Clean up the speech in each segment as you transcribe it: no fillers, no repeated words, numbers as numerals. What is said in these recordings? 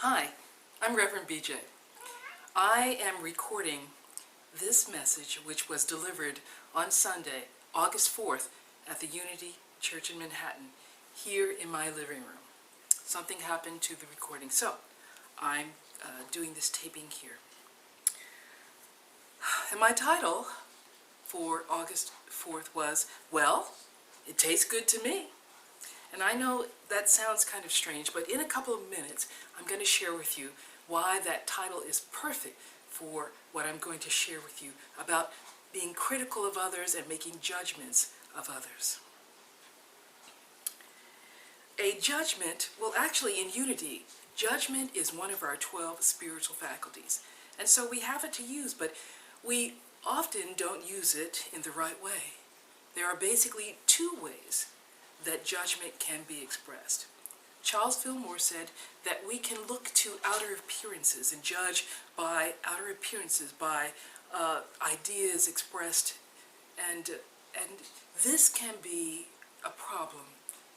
Hi, I'm Rev B J. I am recording this message, which was delivered on Sunday, August 4th, at the Unity Church in Manhattan, here in my living room. Something happened to the recording, so I'm doing this taping here. And my title for August 4th was, Well, It Tastes Good to Me. And I know that sounds kind of strange, but in a couple of minutes, I'm going to share with you why that title is perfect for what I'm going to share with you about being critical of others and making judgments of others. A judgment, well, actually in Unity, judgment is one of our 12 spiritual faculties. And so we have it to use, but we often don't use it in the right way. There are basically two ways that judgment can be expressed. Charles Fillmore said that we can look to outer appearances and judge by outer appearances, by ideas expressed, and this can be a problem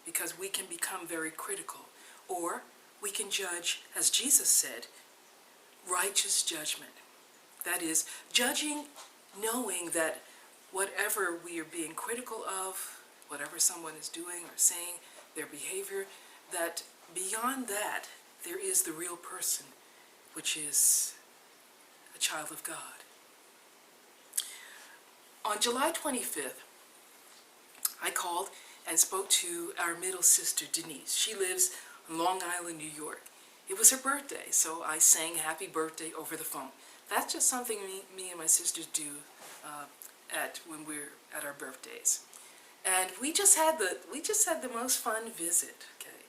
because we can become very critical, or we can judge, as Jesus said, righteous judgment. That is, judging knowing that whatever we are being critical of, whatever someone is doing or saying, their behavior, that beyond that, there is the real person, which is a child of God. On July 25th, I called and spoke to our middle sister, Denise. She lives in Long Island, New York. It was her birthday, so I sang happy birthday over the phone. That's just something me and my sisters do when we're at our birthdays. And we just had the most fun visit. Okay,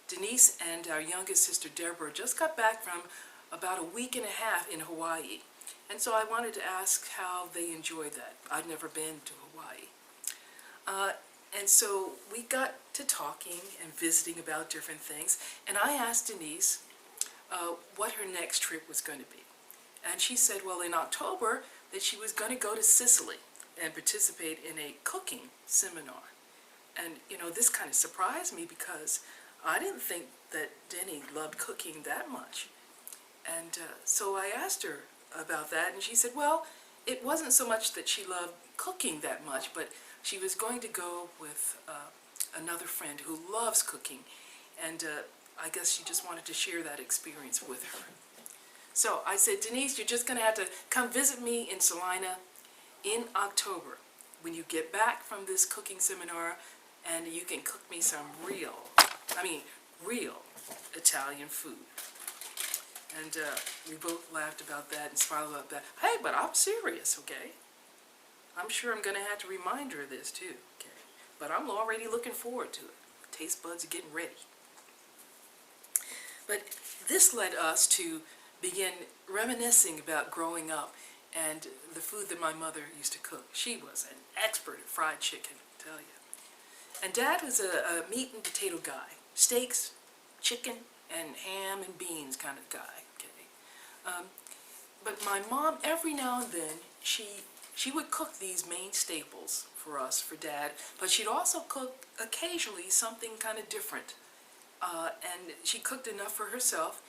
Denise and our youngest sister Deborah just got back from about a week and a half in Hawaii, and so I wanted to ask how they enjoyed that. I'd never been to Hawaii, and so we got to talking and visiting about different things. And I asked Denise what her next trip was going to be, and she said, well, in October that she was going to go to Sicily and participate in a cooking seminar. And you know, this kind of surprised me because I didn't think that Denny loved cooking that much. And so I asked her about that, and she said, well, it wasn't so much that she loved cooking that much, but she was going to go with another friend who loves cooking, and I guess she just wanted to share that experience with her. So I said, Denise, you're just going to have to come visit me in Salina in October when you get back from this cooking seminar, and you can cook me some real Italian food. And we both laughed about that and smiled about that. Hey, but I'm serious, okay? I'm sure I'm going to have to remind her of this too, okay? But I'm already looking forward to it. Taste buds are getting ready. But this led us to begin reminiscing about growing up and the food that my mother used to cook. She was an expert at fried chicken, I tell you. And Dad was a meat and potato guy. Steaks, chicken, and ham and beans kind of guy, okay? But my mom, every now and then, she would cook these main staples for us, for Dad, but she'd also cook occasionally something kind of different. And she cooked enough for herself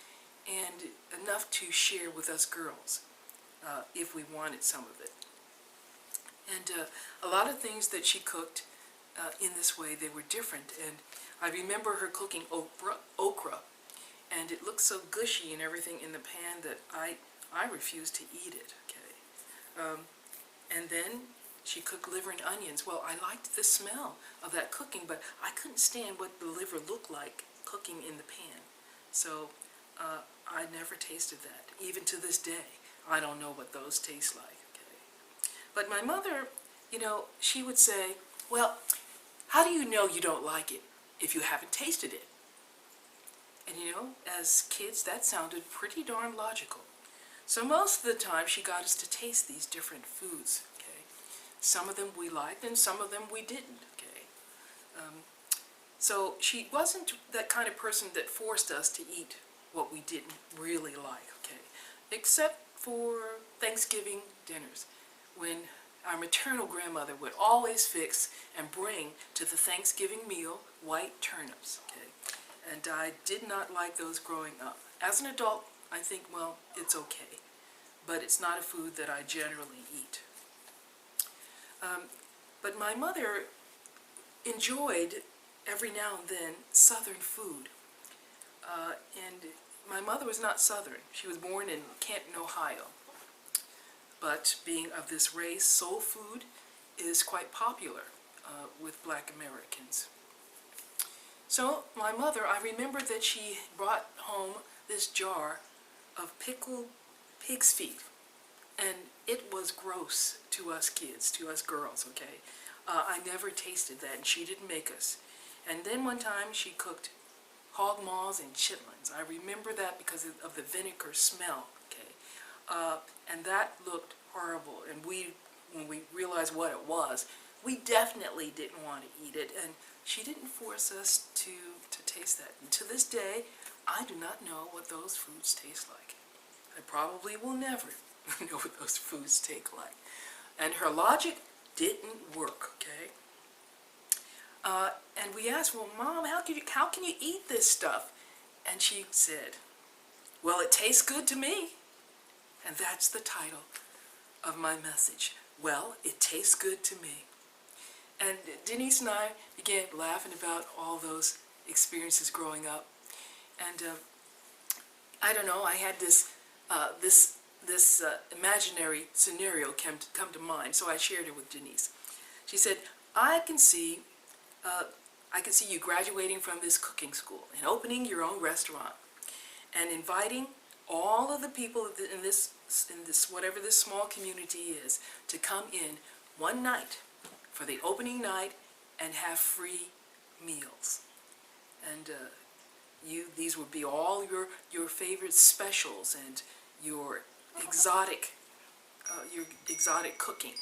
and enough to share with us girls if we wanted some of it. And a lot of things that she cooked in this way, they were different. And I remember her cooking okra, and it looked so gushy and everything in the pan that I refused to eat it. Okay, and then she cooked liver and onions. Well, I liked the smell of that cooking, but I couldn't stand what the liver looked like cooking in the pan. So I never tasted that. Even to this day, I don't know what those taste like. Okay, but my mother, you know, she would say, well, how do you know you don't like it if you haven't tasted it? And you know, as kids, that sounded pretty darn logical. So most of the time, she got us to taste these different foods, okay? Some of them we liked, and some of them we didn't, okay? So she wasn't that kind of person that forced us to eat what we didn't really like, okay? Except for Thanksgiving dinners, when our maternal grandmother would always fix and bring to the Thanksgiving meal white turnips, okay? and I did not like those growing up. As an adult, I think, well, it's okay, but it's not a food that I generally eat. But my mother enjoyed, every now and then, Southern food. And my mother was not Southern. She was born in Canton, Ohio. But being of this race, soul food is quite popular with Black Americans. So my mother, I remember that she brought home this jar of pickled pig's feet. And it was gross to us kids, to us girls, okay? I never tasted that, and she didn't make us. And then one time she cooked hog maws and chitlins. I remember that because of the vinegar smell, okay? And that looked horrible. And when we realized what it was, we definitely didn't want to eat it. And she didn't force us to taste that. And to this day, I do not know what those foods taste like. I probably will never know what those foods taste like. And her logic didn't work, okay? And we asked, well, Mom, how can you eat this stuff? And she said, well, it tastes good to me. And that's the title of my message. Well, it tastes good to me. And Denise and I began laughing about all those experiences growing up. And I don't know, I had this imaginary scenario come to mind, so I shared it with Denise. She said, I can see you graduating from this cooking school and opening your own restaurant and inviting all of the people in this whatever this small community is to come in one night for the opening night and have free meals. And these would be all your favorite specials and your exotic cooking.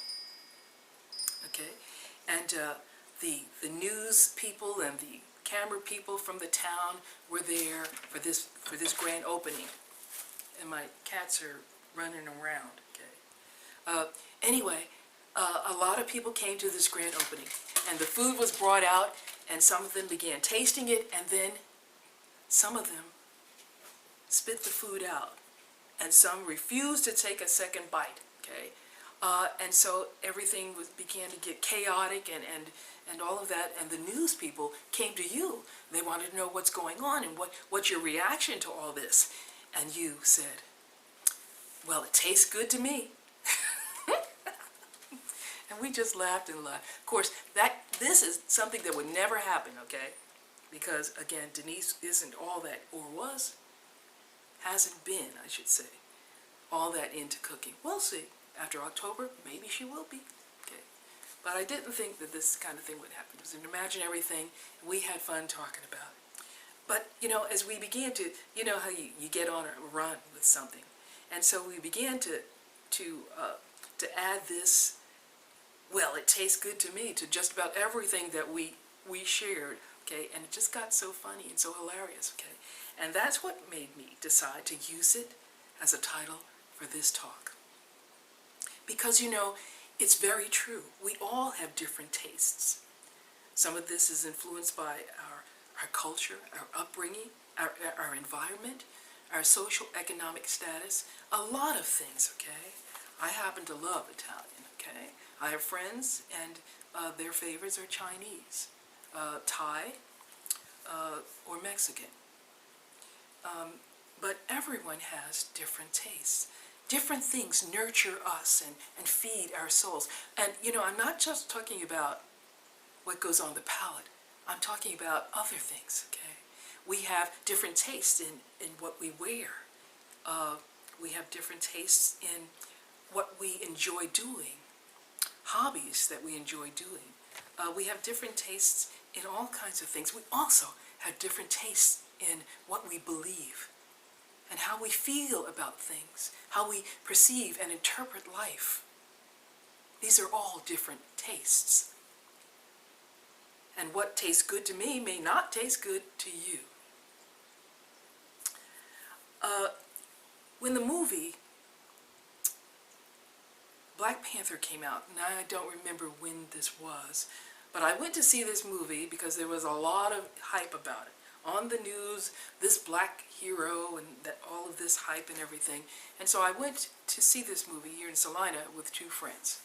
Okay, and the news people and the camera people from the town were there for this grand opening. And my cats are running around. Okay. Anyway, a lot of people came to this grand opening, and the food was brought out, and some of them began tasting it, and then some of them spit the food out, and some refused to take a second bite. Okay. And so everything began to get chaotic and all of that, and the news people came to you. They wanted to know what's going on and what's your reaction to all this. And you said, well, it tastes good to me. And we just laughed and laughed. Of course, this is something that would never happen, okay? Because, again, Denise isn't all that, or hasn't been, I should say, all that into cooking. We'll see. After October, maybe she will be. Okay. But I didn't think that this kind of thing would happen. It was an imaginary thing. We had fun talking about it. But, as we began to, how you get on a run with something. And so we began to add this, well, it tastes good to me, to just about everything that we shared, okay? And it just got so funny and so hilarious, okay? And that's what made me decide to use it as a title for this talk. Because, it's very true. We all have different tastes. Some of this is influenced by our culture, our upbringing, our environment, our social economic status, a lot of things, okay? I happen to love Italian, okay? I have friends, and their favorites are Chinese, Thai, or Mexican. But everyone has different tastes. Different things nurture us and feed our souls. And, I'm not just talking about what goes on the palate. I'm talking about other things, okay? We have different tastes in what we wear. We have different tastes in what we enjoy doing, hobbies that we enjoy doing. We have different tastes in all kinds of things. We also have different tastes in what we believe and how we feel about things, how we perceive and interpret life. These are all different tastes. And what tastes good to me may not taste good to you. When the movie Black Panther came out, and I don't remember when this was, but I went to see this movie because there was a lot of hype about it on the news, this black hero and that all of this hype and everything. And so I went to see this movie here in Salina with two friends.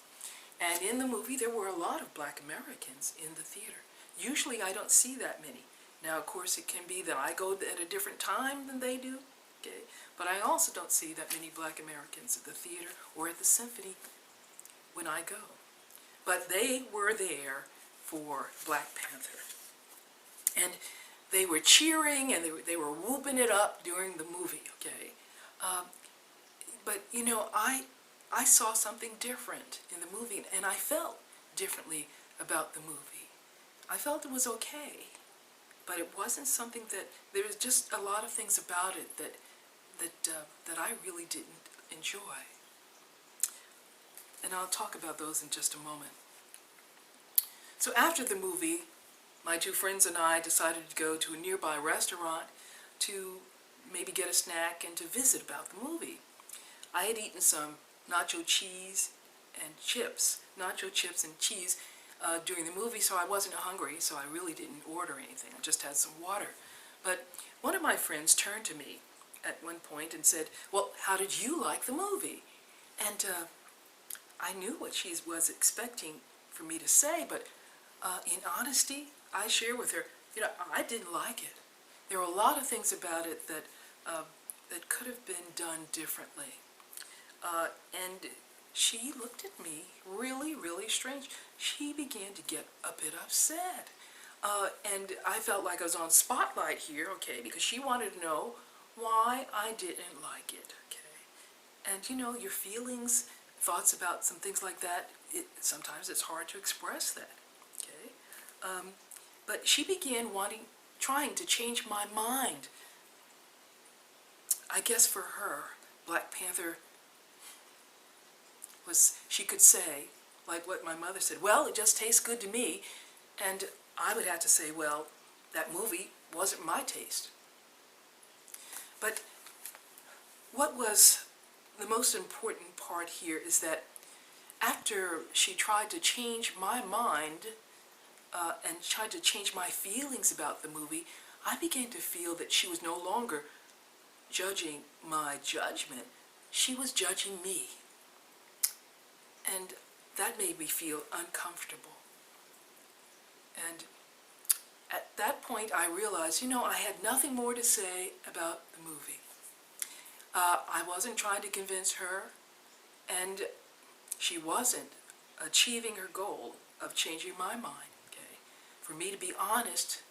And in the movie there were a lot of black Americans in the theater. Usually I don't see that many. Now of course it can be that I go at a different time than they do, okay? But I also don't see that many black Americans at the theater or at the symphony when I go. But they were there for Black Panther. And they were cheering and they were whooping it up during the movie, okay? But you know, I saw something different in the movie, and I felt differently about the movie. I felt it was okay, but it wasn't something that, there was just a lot of things about it that I really didn't enjoy. And I'll talk about those in just a moment. So after the movie, my two friends and I decided to go to a nearby restaurant to maybe get a snack and to visit about the movie. I had eaten some nacho cheese and chips, during the movie, so I wasn't hungry, so I really didn't order anything. I just had some water. But one of my friends turned to me at one point and said, "Well, how did you like the movie?" And I knew what she was expecting for me to say, but in honesty, I share with her, you know, I didn't like it. There were a lot of things about it that that could have been done differently. And she looked at me really, really strange. She began to get a bit upset. And I felt like I was on spotlight here, okay, because she wanted to know why I didn't like it, okay. And you know, your feelings, thoughts about some things like that, sometimes it's hard to express that, okay. But she began trying to change my mind. I guess for her, Black Panther was, she could say, like what my mother said, "Well, it just tastes good to me." And I would have to say, well, that movie wasn't my taste. But what was the most important part here is that after she tried to change my mind and tried to change my feelings about the movie, I began to feel that she was no longer judging my judgment. She was judging me. And that made me feel uncomfortable. And at that point I realized, you know, I had nothing more to say about the movie. I wasn't trying to convince her, and she wasn't achieving her goal of changing my mind, okay? For me to be honest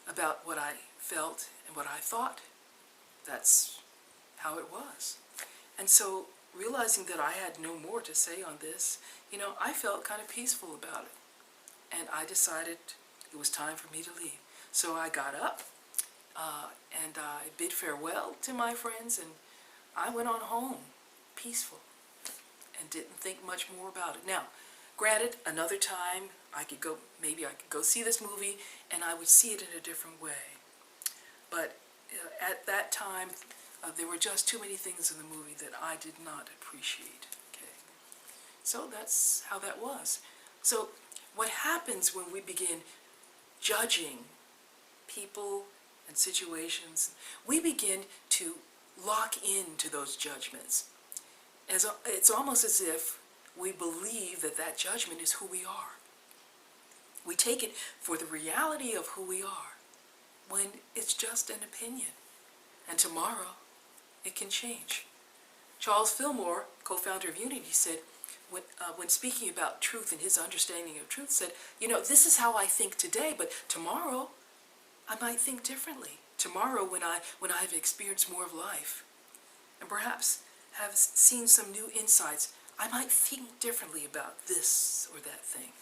about what I felt and what I thought, that's how it was. And so realizing that I had no more to say on this, you know, I felt kind of peaceful about it. And I decided it was time for me to leave. So I got up and I bid farewell to my friends, and I went on home peaceful and didn't think much more about it. Now, granted, another time I could go, maybe I could go see this movie and I would see it in a different way. But at that time, there were just too many things in the movie that I did not appreciate. Okay, so that's how that was. So what happens when we begin judging people and situations? We begin to lock into those judgments. It's almost as if we believe that that judgment is who we are. We take it for the reality of who we are, when it's just an opinion. And tomorrow, it can change. Charles Fillmore, co-founder of Unity, said, when speaking about truth and his understanding of truth, said, you know, this is how I think today, but tomorrow I might think differently. Tomorrow, when I've experienced more of life and perhaps have seen some new insights, I might think differently about this or that thing.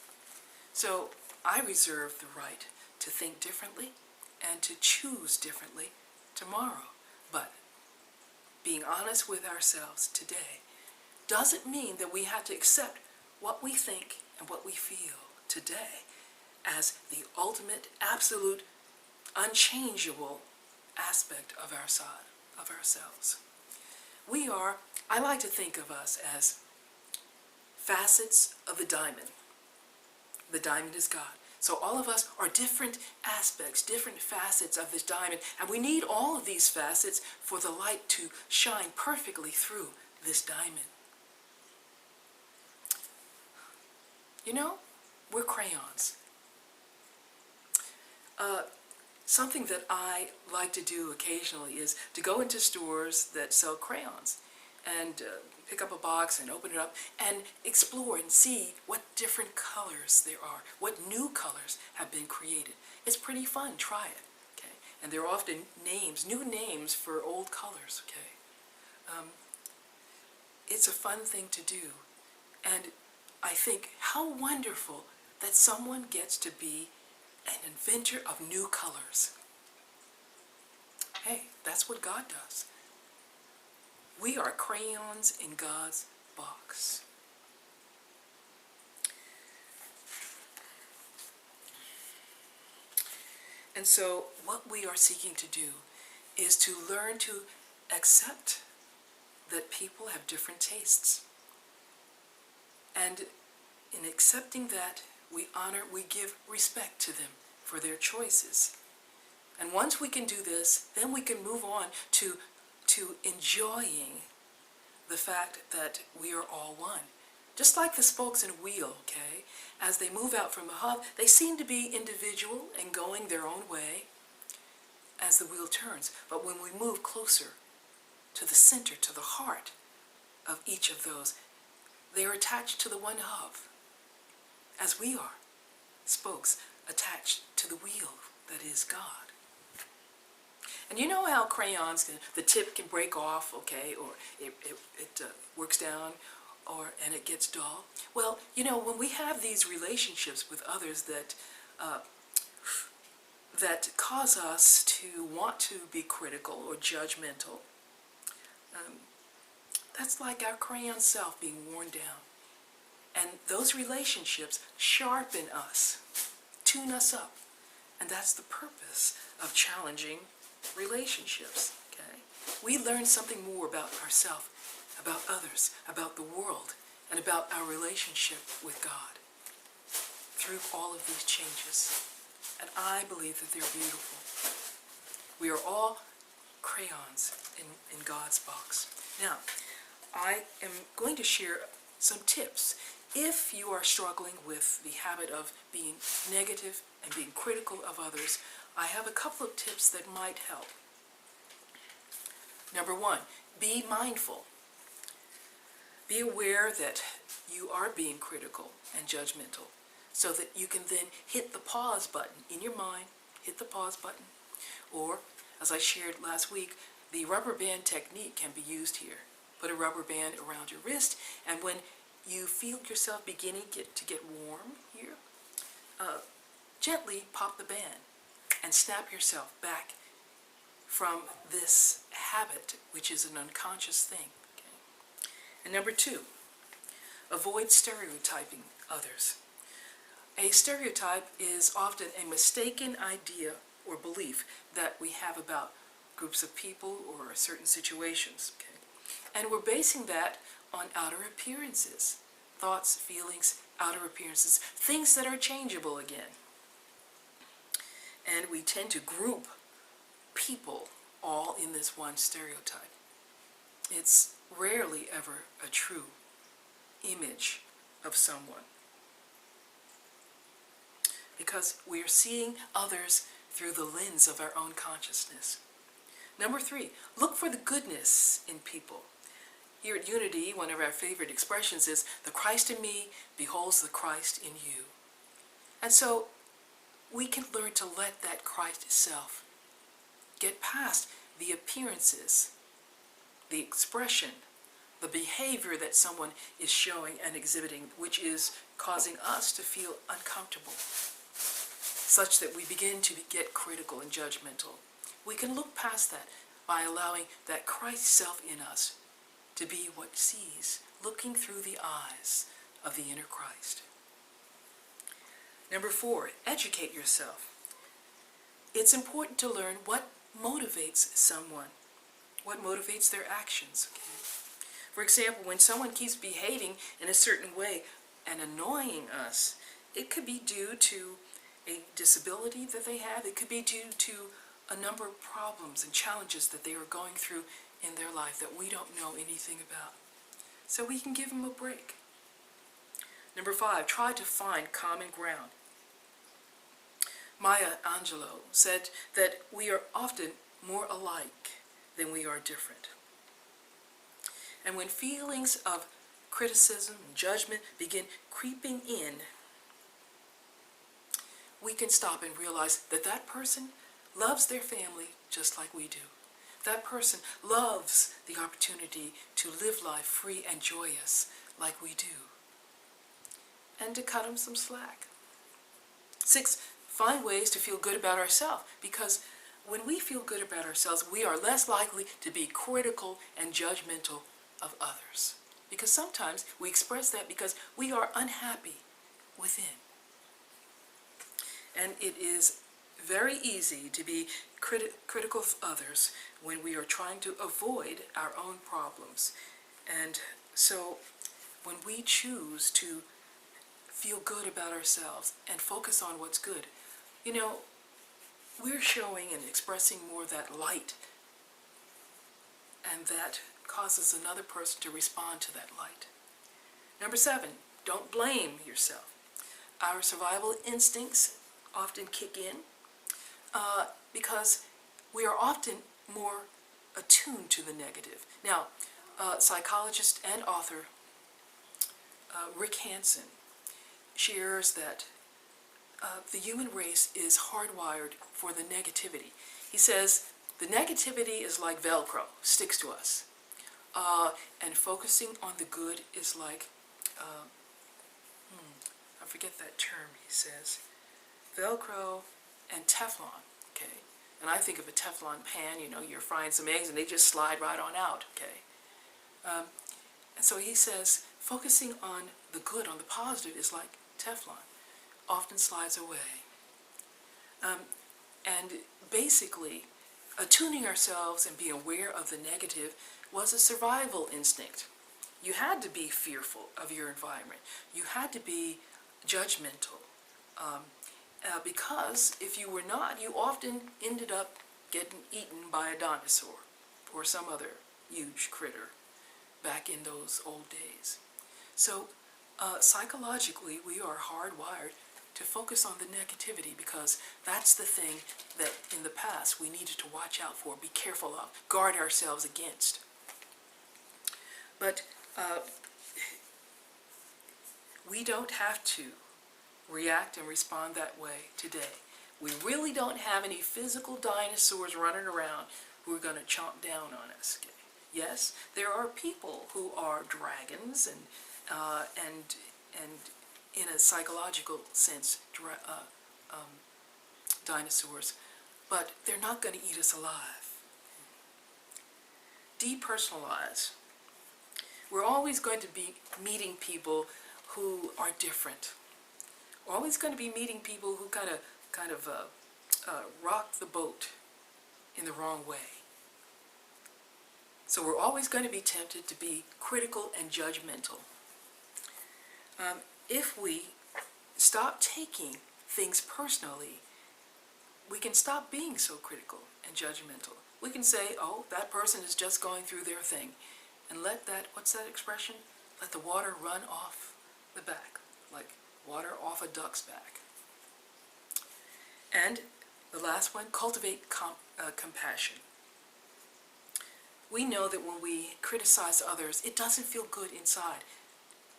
So I reserve the right to think differently and to choose differently tomorrow. But being honest with ourselves today doesn't mean that we have to accept what we think and what we feel today as the ultimate, absolute, unchangeable aspect of ourselves. We are, I like to think of us as facets of the diamond. The diamond is God. So all of us are different aspects, different facets of this diamond, and we need all of these facets for the light to shine perfectly through this diamond. You know, we're crayons. Something that I like to do occasionally is to go into stores that sell crayons and pick up a box and open it up and explore and see what different colors there are, what new colors have been created. It's pretty fun. Try it. Okay? And there are often names, new names for old colors. Okay? It's a fun thing to do. And I think how wonderful that someone gets to be an inventor of new colors. Hey, that's what God does. We are crayons in God's box. And so what we are seeking to do is to learn to accept that people have different tastes. And in accepting that, we honor, we give respect to them for their choices. And once we can do this, then we can move on to enjoying the fact that we are all one. Just like the spokes in a wheel, okay? As they move out from the hub, they seem to be individual and going their own way as the wheel turns. But when we move closer to the center, to the heart of each of those, they are attached to the one hub, as we are, spokes attached to the wheel that is God. And you know how crayons, the tip can break off, okay, or it works down, and it gets dull. Well, you know, when we have these relationships with others that cause us to want to be critical or judgmental, that's like our crayon self being worn down. And those relationships sharpen us, tune us up. And that's the purpose of challenging relationships, okay? We learn something more about ourselves, about others, about the world, and about our relationship with God through all of these changes. And I believe that they're beautiful. We are all crayons in God's box. Now, I am going to share some tips. If you are struggling with the habit of being negative and being critical of others, I have a couple of tips that might help. Number one, be mindful. Be aware that you are being critical and judgmental so that you can then hit the pause button in your mind, hit the pause button. Or, as I shared last week, the rubber band technique can be used here. Put a rubber band around your wrist, and when you feel yourself beginning to get warm here, gently pop the band and snap yourself back from this habit, which is an unconscious thing. Okay? And number two, avoid stereotyping others. A stereotype is often a mistaken idea or belief that we have about groups of people or certain situations. Okay? And we're basing that on outer appearances, thoughts, feelings, outer appearances, things that are changeable again. And we tend to group people all in this one stereotype. It's rarely ever a true image of someone, because we are seeing others through the lens of our own consciousness. Number three, look for the goodness in people. Here at Unity, one of our favorite expressions is, the Christ in me beholds the Christ in you. And so we can learn to let that Christ self get past the appearances, the expression, the behavior that someone is showing and exhibiting, which is causing us to feel uncomfortable, such that we begin to get critical and judgmental. We can look past that by allowing that Christ self in us to be what sees, looking through the eyes of the inner Christ. Number four, educate yourself. It's important to learn what motivates someone, what motivates their actions. Okay? For example, when someone keeps behaving in a certain way and annoying us, it could be due to a disability that they have. It could be due to a number of problems and challenges that they are going through in their life that we don't know anything about. So we can give them a break. Number 5, try to find common ground. Maya Angelou said that we are often more alike than we are different. And when feelings of criticism and judgment begin creeping in, we can stop and realize that that person loves their family just like we do. That person loves the opportunity to live life free and joyous like we do. And to cut them some slack. 6, find ways to feel good about ourselves, because when we feel good about ourselves, we are less likely to be critical and judgmental of others. Because sometimes we express that because we are unhappy within. And it is very easy to be critical of others when we are trying to avoid our own problems. And so when we choose to feel good about ourselves and focus on what's good, we're showing and expressing more of that light, and that causes another person to respond to that light. Number 7, don't blame yourself. Our survival instincts often kick in because we are often more attuned to the negative. Now, psychologist and author Rick Hansen shares that the human race is hardwired for the negativity. He says the negativity is like Velcro, sticks to us. And focusing on the good is like, I forget that term he says, Velcro and Teflon, okay? And I think of a Teflon pan, you're frying some eggs and they just slide right on out, okay? And so he says, focusing on the good, on the positive, is like Teflon, often slides away. And basically, attuning ourselves and being aware of the negative was a survival instinct. You had to be fearful of your environment. You had to be judgmental. Because if you were not, you often ended up getting eaten by a dinosaur or some other huge critter back in those old days. So psychologically, we are hardwired to focus on the negativity because that's the thing that in the past we needed to watch out for, be careful of, guard ourselves against. But we don't have to react and respond that way today. We really don't have any physical dinosaurs running around who are going to chomp down on us. Okay? Yes, there are people who are dragons and in a psychological sense, dinosaurs, but they're not going to eat us alive. Depersonalize. We're always going to be meeting people who are different. We're always going to be meeting people who kind of rock the boat in the wrong way. So we're always going to be tempted to be critical and judgmental. If we stop taking things personally, we can stop being so critical and judgmental. We can say, oh, that person is just going through their thing. And let that, what's that expression? Let the water run off the back, like water off a duck's back. And the last one, cultivate compassion. We know that when we criticize others, it doesn't feel good inside.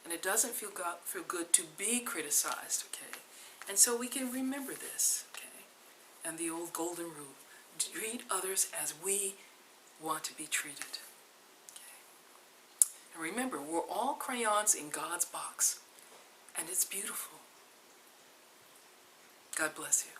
And it doesn't feel good to be criticized, okay? And so we can remember this, okay? And the old golden rule, treat others as we want to be treated, okay? And remember, we're all crayons in God's box, and it's beautiful. God bless you.